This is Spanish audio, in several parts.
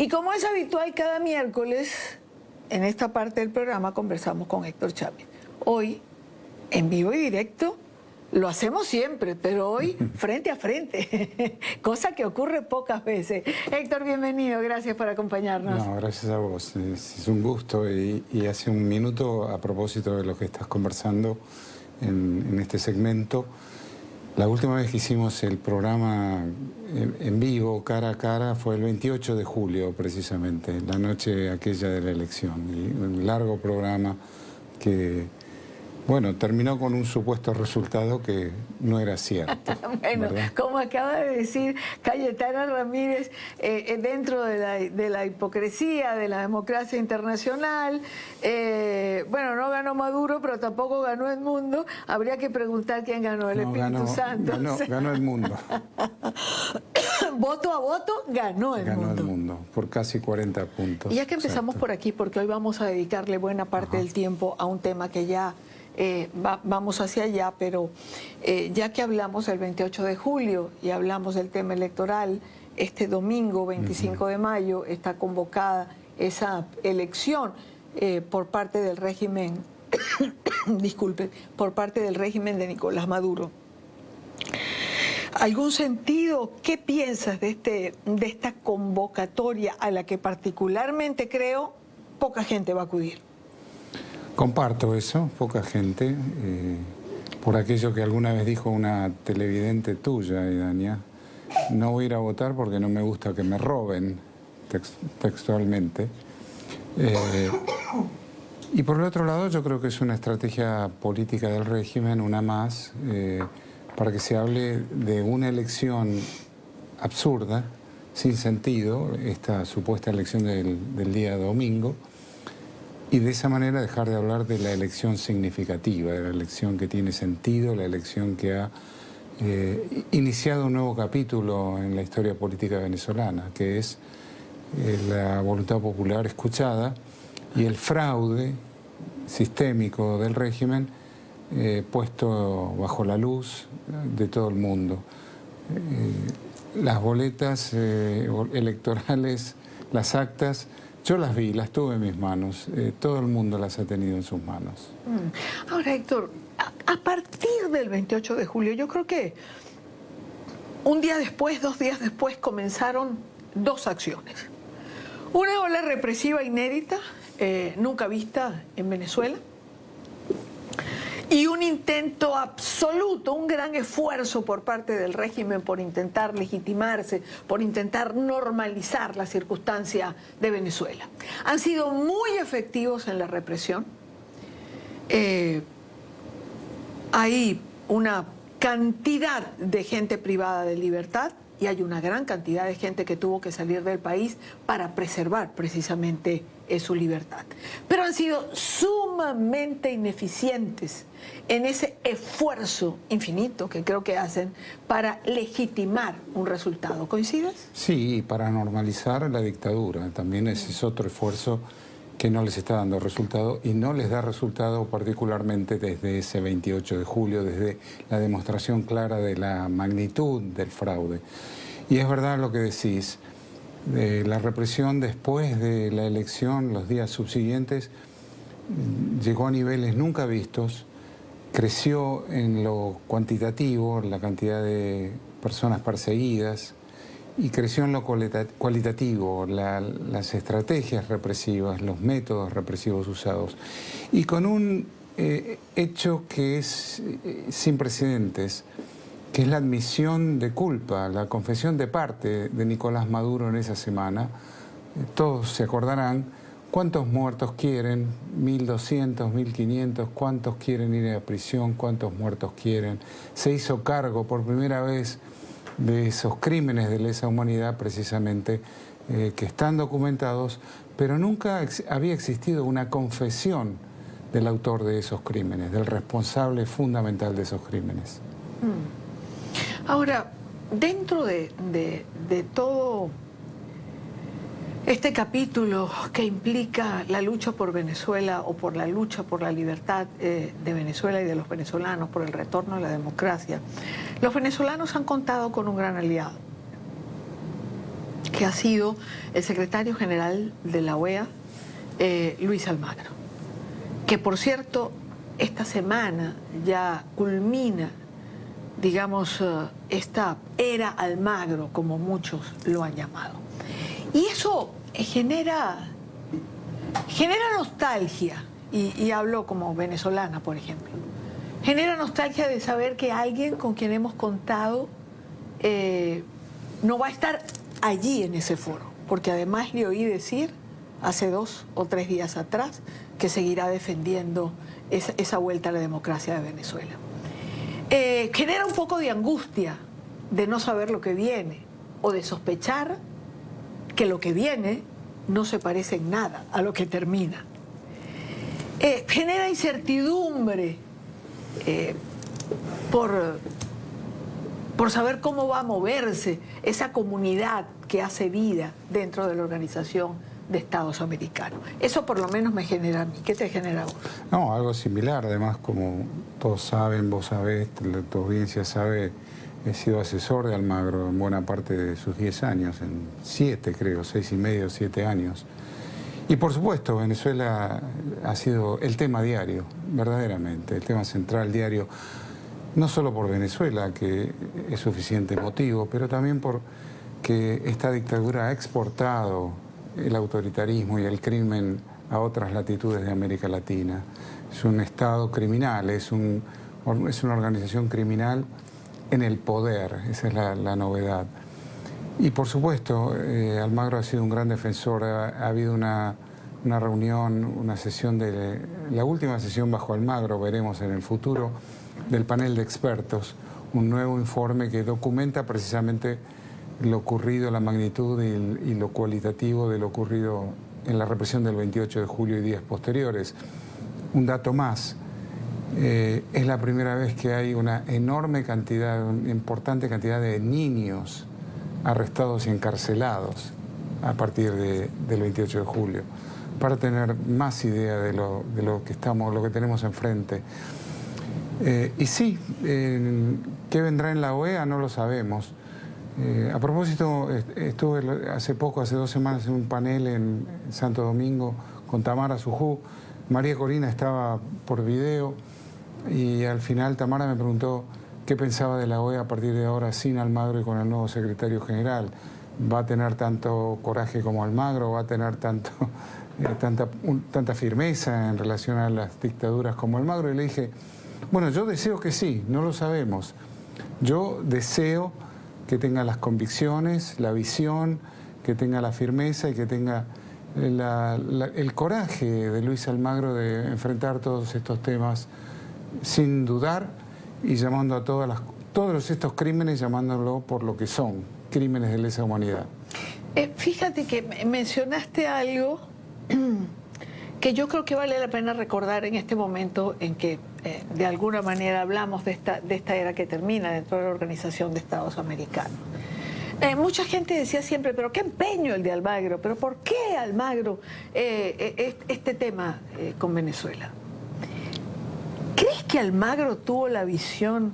Y como es habitual, cada miércoles, en esta parte del programa, conversamos con Héctor Chávez. Hoy, en vivo y directo, lo hacemos siempre, pero hoy frente a frente, cosa que ocurre pocas veces. Héctor, bienvenido, gracias por acompañarnos. No, gracias a vos, es un gusto y hace un minuto, a propósito de lo que estás conversando en este segmento, la última vez que hicimos el programa en vivo, cara a cara, fue el 28 de julio precisamente, la noche aquella de la elección, y un largo programa que, bueno, terminó con un supuesto resultado que no era cierto. Bueno, ¿verdad? como acaba de decir Cayetana Ramírez, dentro de la hipocresía de la democracia internacional, bueno, no ganó Maduro, pero tampoco ganó Edmundo. Habría que preguntar quién ganó, el Espíritu Santo. Ganó Edmundo. Voto a voto, ganó Edmundo. Ganó Edmundo, por casi 40 puntos. Y ya que empezamos exacto. por aquí, porque hoy vamos a dedicarle buena parte del tiempo a un tema que ya vamos hacia allá, pero ya que hablamos el 28 de julio y hablamos del tema electoral, este domingo 25 de mayo está convocada esa elección por parte del régimen, disculpe, por parte del régimen de Nicolás Maduro. ¿Algún sentido? ¿Qué piensas de esta convocatoria a la que particularmente creo poca gente va a acudir? Comparto eso, poca gente, por aquello que alguna vez dijo una televidente tuya, Idania, no voy a ir a votar porque no me gusta que me roben, textualmente. Y por el otro lado yo creo que es una estrategia política del régimen, una más, para que se hable de una elección absurda, sin sentido, esta supuesta elección del día domingo, y de esa manera dejar de hablar de la elección significativa, de la elección que tiene sentido, la elección que ha iniciado un nuevo capítulo en la historia política venezolana, que es la voluntad popular escuchada y el fraude sistémico del régimen puesto bajo la luz de todo el mundo. Las boletas electorales, las actas, yo las vi, las tuve en mis manos, todo el mundo las ha tenido en sus manos. Ahora, Héctor, a partir del 28 de julio, yo creo que un día después, 2 días después, comenzaron dos acciones. Una ola represiva inédita, nunca vista en Venezuela, y un intento absoluto, un gran esfuerzo por parte del régimen por intentar legitimarse, por intentar normalizar la circunstancia de Venezuela. Han sido muy efectivos en la represión. Hay una cantidad de gente privada de libertad y hay una gran cantidad de gente que tuvo que salir del país para preservar precisamente su libertad. Pero han sido sumamente ineficientes en ese esfuerzo infinito que creo que hacen para legitimar un resultado. ¿Coincides? Sí, y para normalizar la dictadura. También ese es otro esfuerzo que no les está dando resultado y no les da resultado particularmente desde ese 28 de julio, desde la demostración clara de la magnitud del fraude. Y es verdad lo que decís, la represión después de la elección, los días subsiguientes, llegó a niveles nunca vistos, creció en lo cuantitativo, la cantidad de personas perseguidas, y creció en lo cualitativo, las estrategias represivas, los métodos represivos usados. Y con un hecho que es sin precedentes, que es la admisión de culpa, la confesión de parte de Nicolás Maduro en esa semana. Todos se acordarán cuántos muertos quieren, 1.200, 1.500, cuántos quieren ir a prisión, cuántos muertos quieren. Se hizo cargo por primera vez de esos crímenes de lesa humanidad precisamente que están documentados, pero nunca había existido una confesión del autor de esos crímenes, del responsable fundamental de esos crímenes. Ahora, dentro de todo este capítulo que implica la lucha por Venezuela o por la lucha por la libertad de Venezuela y de los venezolanos, por el retorno a la democracia, los venezolanos han contado con un gran aliado, que ha sido el secretario general de la OEA, Luis Almagro, que por cierto esta semana ya culmina, digamos, esta era Almagro, como muchos lo han llamado. Y eso genera nostalgia, y hablo como venezolana, por ejemplo. Genera nostalgia de saber que alguien con quien hemos contado no va a estar allí en ese foro, porque además le oí decir hace 2 o 3 días atrás que seguirá defendiendo esa vuelta a la democracia de Venezuela. Genera un poco de angustia de no saber lo que viene o de sospechar que lo que viene no se parece en nada a lo que termina. Genera incertidumbre por saber cómo va a moverse esa comunidad que hace vida dentro de la Organización de Estados Americanos. Eso por lo menos me genera a mí. ¿Qué te genera a vos? No, algo similar. Además, como todos saben, vos sabés, tu audiencia sabe, he sido asesor de Almagro en buena parte de sus 10 años, en 7 creo, 6 y medio, 7 años. Y por supuesto, Venezuela ha sido el tema diario, verdaderamente, el tema central diario, no solo por Venezuela, que es suficiente motivo, pero también porque esta dictadura ha exportado el autoritarismo y el crimen a otras latitudes de América Latina. Es un Estado criminal, es una organización criminal en el poder, esa es la novedad. Y por supuesto, Almagro ha sido un gran defensor, ha habido una reunión, una sesión la última sesión bajo Almagro, veremos en el futuro, del panel de expertos, un nuevo informe que documenta precisamente lo ocurrido, la magnitud y lo cualitativo de lo ocurrido en la represión del 28 de julio y días posteriores. Un dato más, es la primera vez que hay una enorme cantidad, una importante cantidad de niños arrestados y encarcelados a partir del 28 de julio, para tener más idea de lo que tenemos enfrente. Y sí, ¿qué vendrá en la OEA? No lo sabemos. A propósito, estuve hace 2 semanas, en un panel en Santo Domingo con Tamara Sujú. María Corina estaba por video y al final Tamara me preguntó qué pensaba de la OEA a partir de ahora sin Almagro y con el nuevo secretario general. ¿Va a tener tanto coraje como Almagro? ¿Va a tener tanta firmeza en relación a las dictaduras como Almagro? Y le dije, bueno, yo deseo que sí, no lo sabemos. Yo deseo que tenga las convicciones, la visión, que tenga la firmeza y que tenga el coraje de Luis Almagro de enfrentar todos estos temas sin dudar y llamando a todos estos crímenes, llamándolo por lo que son, crímenes de lesa humanidad. Fíjate que mencionaste algo que yo creo que vale la pena recordar en este momento en que de alguna manera hablamos de esta era que termina dentro de la Organización de Estados Americanos. Mucha gente decía siempre, pero qué empeño el de Almagro, pero ¿por qué Almagro este tema con Venezuela? ¿Crees que Almagro tuvo la visión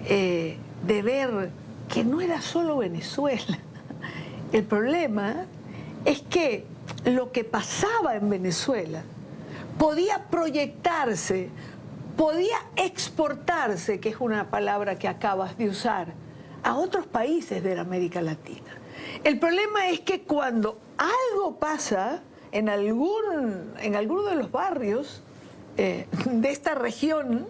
de ver que no era solo Venezuela? El problema es que lo que pasaba en Venezuela podía proyectarse, podía exportarse, que es una palabra que acabas de usar, a otros países de la América Latina. El problema es que cuando algo pasa en alguno de los barrios de esta región,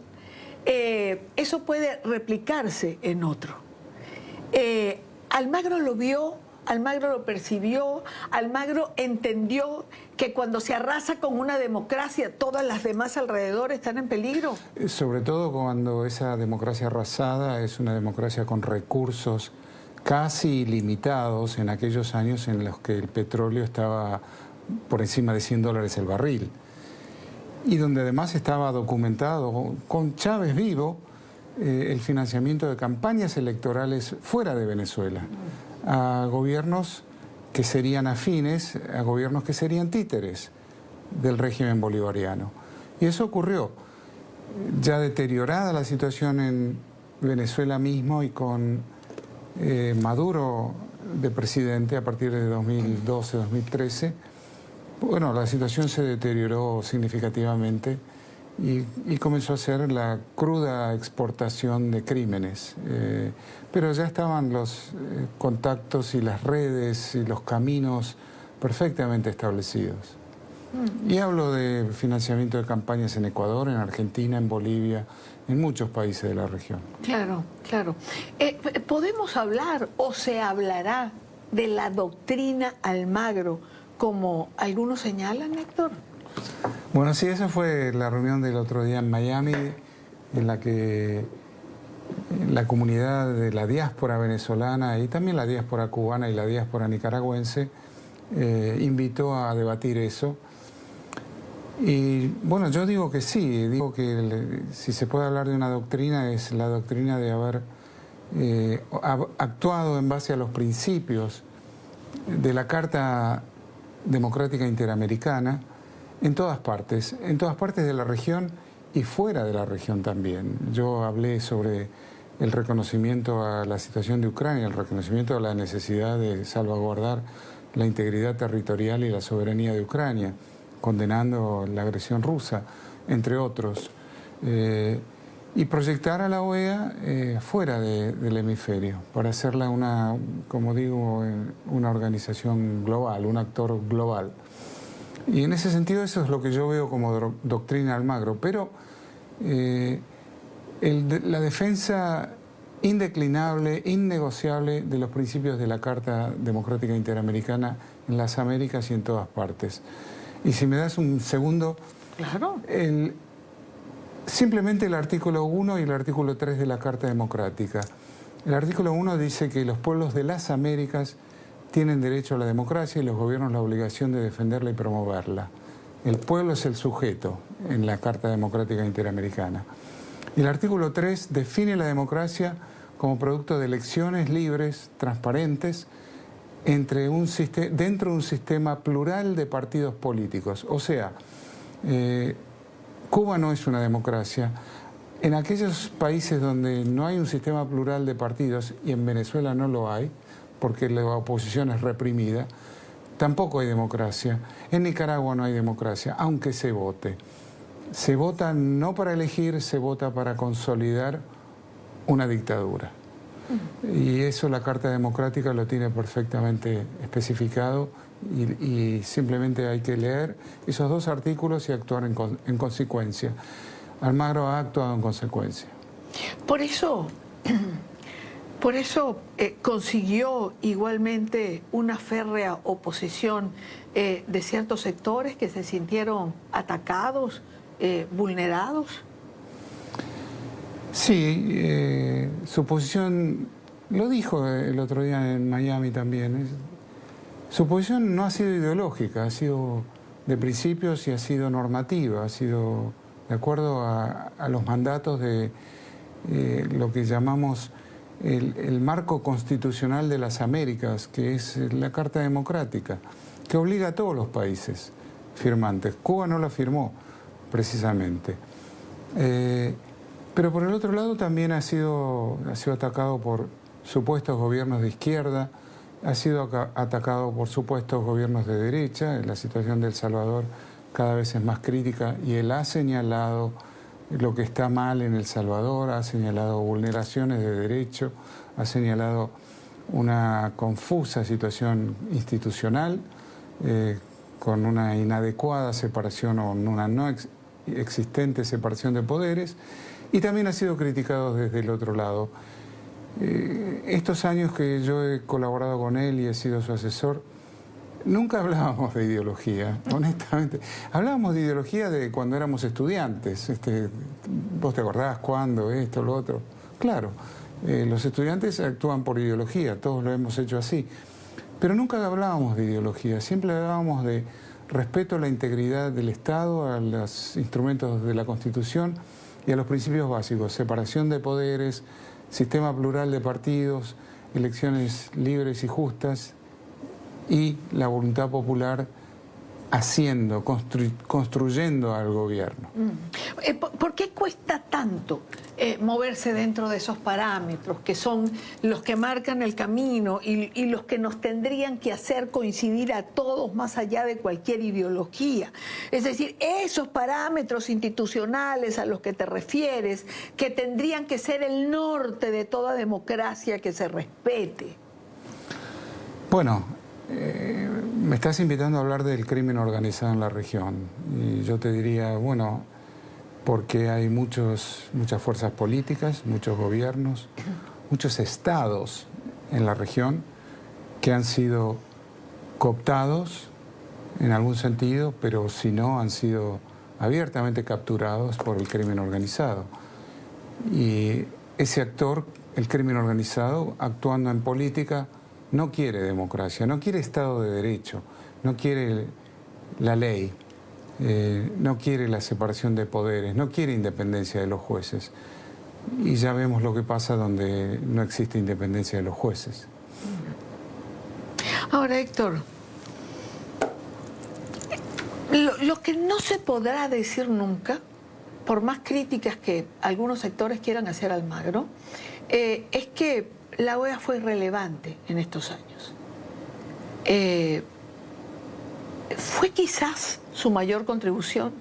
eso puede replicarse en otro. Almagro lo vio, Almagro lo percibió, Almagro entendió que cuando se arrasa con una democracia, todas las demás alrededor están en peligro. Sobre todo cuando esa democracia arrasada es una democracia con recursos casi ilimitados en aquellos años en los que el petróleo estaba por encima de $100 el barril. Y donde además estaba documentado con Chávez vivo el financiamiento de campañas electorales fuera de Venezuela, a gobiernos que serían afines, a gobiernos que serían títeres del régimen bolivariano. Y eso ocurrió. Ya deteriorada la situación en Venezuela mismo y con Maduro de presidente a partir de 2012-2013, bueno, la situación se deterioró significativamente y comenzó a ser la cruda exportación de crímenes. Pero ya estaban los contactos y las redes y los caminos perfectamente establecidos. Y hablo de financiamiento de campañas en Ecuador, en Argentina, en Bolivia, en muchos países de la región. Claro, claro. ¿Podemos hablar o se hablará de la doctrina Almagro, como algunos señalan, Héctor? Bueno, sí, esa fue la reunión del otro día en Miami, en la que la comunidad de la diáspora venezolana y también la diáspora cubana y la diáspora nicaragüense invitó a debatir eso. Y bueno, yo digo que sí, digo que si se puede hablar de una doctrina es la doctrina de haber actuado en base a los principios de la Carta Democrática Interamericana en todas partes de la región y fuera de la región también. Yo hablé sobre el reconocimiento a la situación de Ucrania, el reconocimiento a la necesidad de salvaguardar la integridad territorial y la soberanía de Ucrania, condenando la agresión rusa, entre otros, y proyectar a la OEA fuera del hemisferio, para hacerla una, como digo, una organización global, un actor global. Y en ese sentido eso es lo que yo veo como doctrina Almagro, pero la defensa indeclinable, innegociable de los principios de la Carta Democrática Interamericana en las Américas y en todas partes. Y si me das un segundo, claro. Simplemente el artículo 1 y el artículo 3 de la Carta Democrática. El artículo 1 dice que los pueblos de las Américas tienen derecho a la democracia y los gobiernos la obligación de defenderla y promoverla. El pueblo es el sujeto en la Carta Democrática Interamericana. Y el artículo 3 define la democracia como producto de elecciones libres, transparentes, dentro de un sistema plural de partidos políticos. O sea, Cuba no es una democracia. En aquellos países donde no hay un sistema plural de partidos, y en Venezuela no lo hay, porque la oposición es reprimida, tampoco hay democracia. En Nicaragua no hay democracia, aunque se vote. Se vota no para elegir, se vota para consolidar una dictadura. Y eso la Carta Democrática lo tiene perfectamente especificado y simplemente hay que leer esos dos artículos y actuar en consecuencia. Almagro ha actuado en consecuencia. Por eso consiguió igualmente una férrea oposición de ciertos sectores que se sintieron atacados, vulnerados. Sí, su posición, lo dijo el otro día en Miami también, su posición no ha sido ideológica, ha sido de principios y ha sido normativa, ha sido de acuerdo a los mandatos de lo que llamamos el marco constitucional de las Américas, que es la Carta Democrática, que obliga a todos los países firmantes. Cuba no la firmó, precisamente. Pero por el otro lado también ha sido atacado por supuestos gobiernos de izquierda, ha sido atacado por supuestos gobiernos de derecha. La situación de El Salvador cada vez es más crítica y él ha señalado lo que está mal en El Salvador, ha señalado vulneraciones de derecho, ha señalado una confusa situación institucional con una inadecuada separación o una no existente separación de poderes, y también ha sido criticado desde el otro lado. Estos años que yo he colaborado con él y he sido su asesor, nunca hablábamos de ideología, honestamente. Hablábamos de ideología de cuando éramos estudiantes. ¿Vos te acordás cuándo, esto, lo otro? Claro, los estudiantes actúan por ideología, todos lo hemos hecho así. Pero nunca hablábamos de ideología, siempre hablábamos de respeto a la integridad del Estado, a los instrumentos de la Constitución y a los principios básicos: separación de poderes, sistema plural de partidos, elecciones libres y justas y la voluntad popular haciendo, construyendo al gobierno. ¿Por qué cuesta tanto moverse dentro de esos parámetros que son los que marcan el camino y los que nos tendrían que hacer coincidir a todos más allá de cualquier ideología? Es decir, esos parámetros institucionales a los que te refieres, que tendrían que ser el norte de toda democracia que se respete. Bueno, me estás invitando a hablar del crimen organizado en la región y yo te diría, bueno, porque hay muchas fuerzas políticas, muchos gobiernos, muchos estados en la región que han sido cooptados en algún sentido, pero si no han sido abiertamente capturados por el crimen organizado. Y ese actor, el crimen organizado, actuando en política, no quiere democracia, no quiere Estado de Derecho, no quiere la ley, no quiere la separación de poderes, no quiere independencia de los jueces. Y ya vemos lo que pasa donde no existe independencia de los jueces. Ahora, Héctor, lo que no se podrá decir nunca, por más críticas que algunos sectores quieran hacer a Almagro, es que la OEA fue irrelevante en estos años. ¿Fue quizás su mayor contribución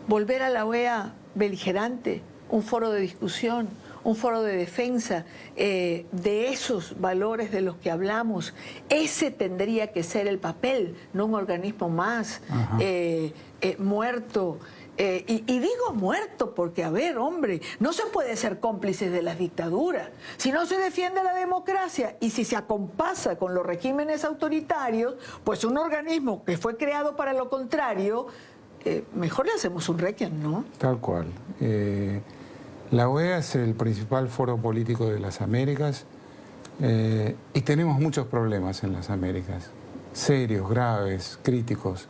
volver a la OEA beligerante, un foro de discusión, un foro de defensa de esos valores de los que hablamos? Ese tendría que ser el papel, no un organismo más muerto. Y digo muerto porque, a ver, hombre, no se puede ser cómplices de las dictaduras. Si no se defiende la democracia y si se acompasa con los regímenes autoritarios, pues un organismo que fue creado para lo contrario, mejor le hacemos un requiem, ¿no? Tal cual. La OEA es el principal foro político de las Américas y tenemos muchos problemas en las Américas, serios, graves, críticos.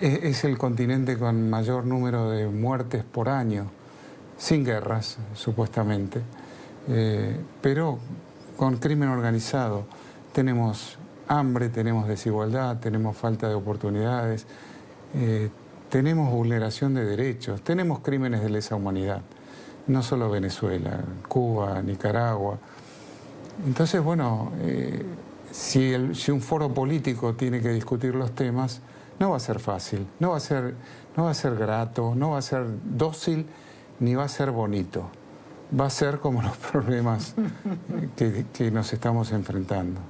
Es el continente con mayor número de muertes por año, sin guerras, supuestamente, pero con crimen organizado. Tenemos hambre, tenemos desigualdad, tenemos falta de oportunidades, tenemos vulneración de derechos, tenemos crímenes de lesa humanidad, no solo Venezuela, Cuba, Nicaragua. Entonces, bueno, si un foro político tiene que discutir los temas, no va a ser fácil, no va a ser grato, no va a ser dócil, ni va a ser bonito. Va a ser como los problemas que nos estamos enfrentando.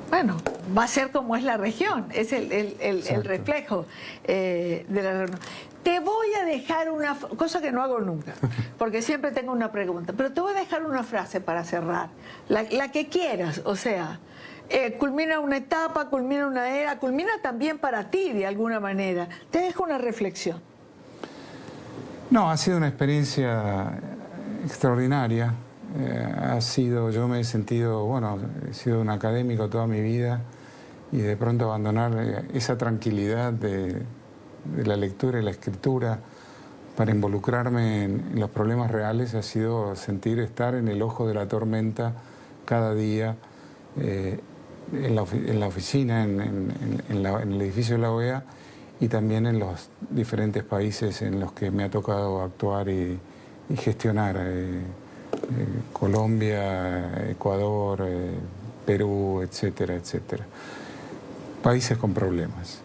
Bueno, va a ser como es la región, es el reflejo de la región. Te voy a dejar una cosa que no hago nunca, porque siempre tengo una pregunta, pero te voy a dejar una frase para cerrar, la que quieras, o sea, culmina una etapa, culmina una era, culmina también para ti de alguna manera. Te dejo una reflexión. No, ha sido una experiencia extraordinaria. Yo me he sentido, bueno, he sido un académico toda mi vida y de pronto abandonar esa tranquilidad de la lectura y la escritura para involucrarme en los problemas reales ha sido estar en el ojo de la tormenta cada día, en la oficina, en el edificio de la OEA y también en los diferentes países en los que me ha tocado actuar y gestionar. Colombia, Ecuador, Perú, etcétera, etcétera. Países con problemas.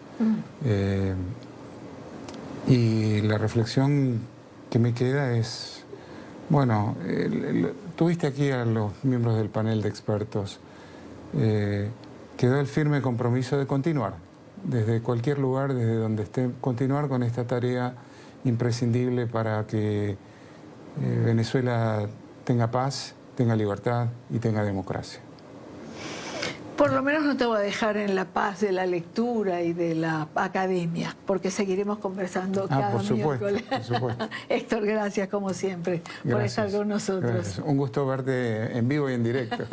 Y la reflexión que me queda es, bueno, tuviste aquí a los miembros del panel de expertos, quedó el firme compromiso de continuar, desde cualquier lugar, desde donde esté, continuar con esta tarea imprescindible para que Venezuela tenga paz, tenga libertad y tenga democracia. Por lo menos no te voy a dejar en la paz de la lectura y de la academia, porque seguiremos conversando cada miércoles. Por supuesto. Héctor, gracias como siempre por estar con nosotros. Gracias. Un gusto verte en vivo y en directo.